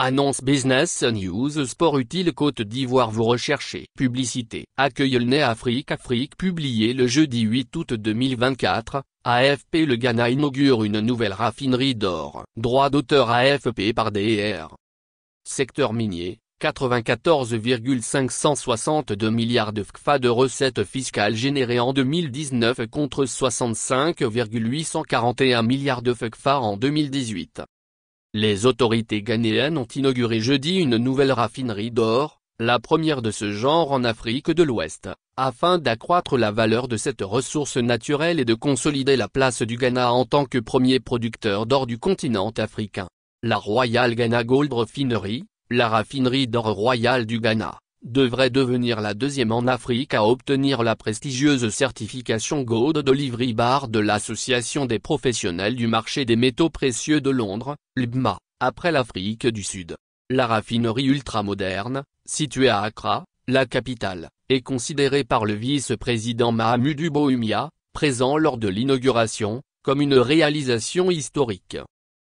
Annonce Business News Sport Utile Côte d'Ivoire. Vous recherchez publicité. Accueille le nez Afrique publié le jeudi 8 août 2024, AFP. Le Ghana inaugure une nouvelle raffinerie d'or. Droit d'auteur AFP par DR. Secteur minier, 94,562 milliards de FCFA de recettes fiscales générées en 2019 contre 65,841 milliards de FCFA en 2018. Les autorités ghanéennes ont inauguré jeudi une nouvelle raffinerie d'or, la première de ce genre en Afrique de l'Ouest, afin d'accroître la valeur de cette ressource naturelle et de consolider la place du Ghana en tant que premier producteur d'or du continent africain. La Royal Ghana Gold Refinery, la raffinerie d'or royale du Ghana, devrait devenir la deuxième en Afrique à obtenir la prestigieuse certification Gold Delivery Bar de l'Association des professionnels du marché des métaux précieux de Londres, LBMA, après l'Afrique du Sud. La raffinerie ultramoderne, située à Accra, la capitale, est considérée par le vice-président Mahamudu Bawumia, présent lors de l'inauguration, comme une réalisation historique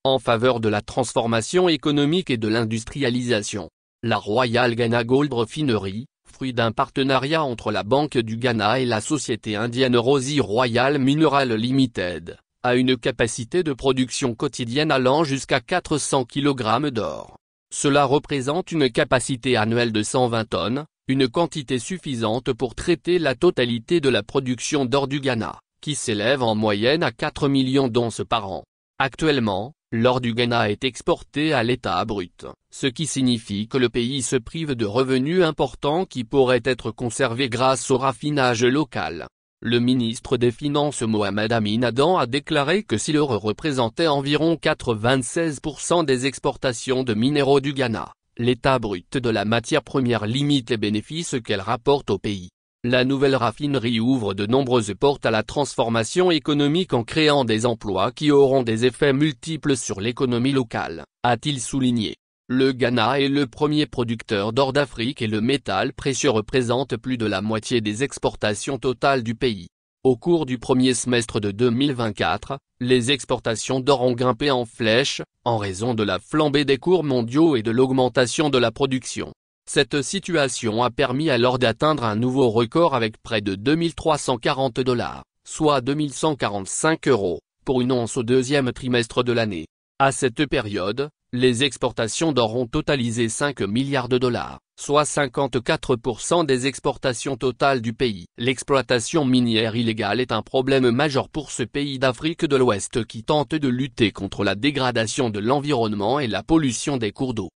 en faveur de la transformation économique et de l'industrialisation. La Royal Ghana Gold Refinery, fruit d'un partenariat entre la Banque du Ghana et la société indienne Rossy Royal Mineral Limited, a une capacité de production quotidienne allant jusqu'à 400 kg d'or. Cela représente une capacité annuelle de 120 tonnes, une quantité suffisante pour traiter la totalité de la production d'or du Ghana, qui s'élève en moyenne à 4 millions d'onces par an. Actuellement, l'or du Ghana est exporté à l'état brut, ce qui signifie que le pays se prive de revenus importants qui pourraient être conservés grâce au raffinage local. Le ministre des Finances Mohamed Amin Adan a déclaré que si l'or représentait environ 96% des exportations de minéraux du Ghana, l'état brut de la matière première limite les bénéfices qu'elle rapporte au pays. La nouvelle raffinerie ouvre de nombreuses portes à la transformation économique en créant des emplois qui auront des effets multiples sur l'économie locale, a-t-il souligné. Le Ghana est le premier producteur d'or d'Afrique et le métal précieux représente plus de la moitié des exportations totales du pays. Au cours du premier semestre de 2024, les exportations d'or ont grimpé en flèche, en raison de la flambée des cours mondiaux et de l'augmentation de la production. Cette situation a permis à l'or d'atteindre un nouveau record avec près de 2340 $, soit 2145 €, pour une once au deuxième trimestre de l'année. À cette période, les exportations d'or ont totalisé 5 milliards de $, soit 54% des exportations totales du pays. L'exploitation minière illégale est un problème majeur pour ce pays d'Afrique de l'Ouest qui tente de lutter contre la dégradation de l'environnement et la pollution des cours d'eau.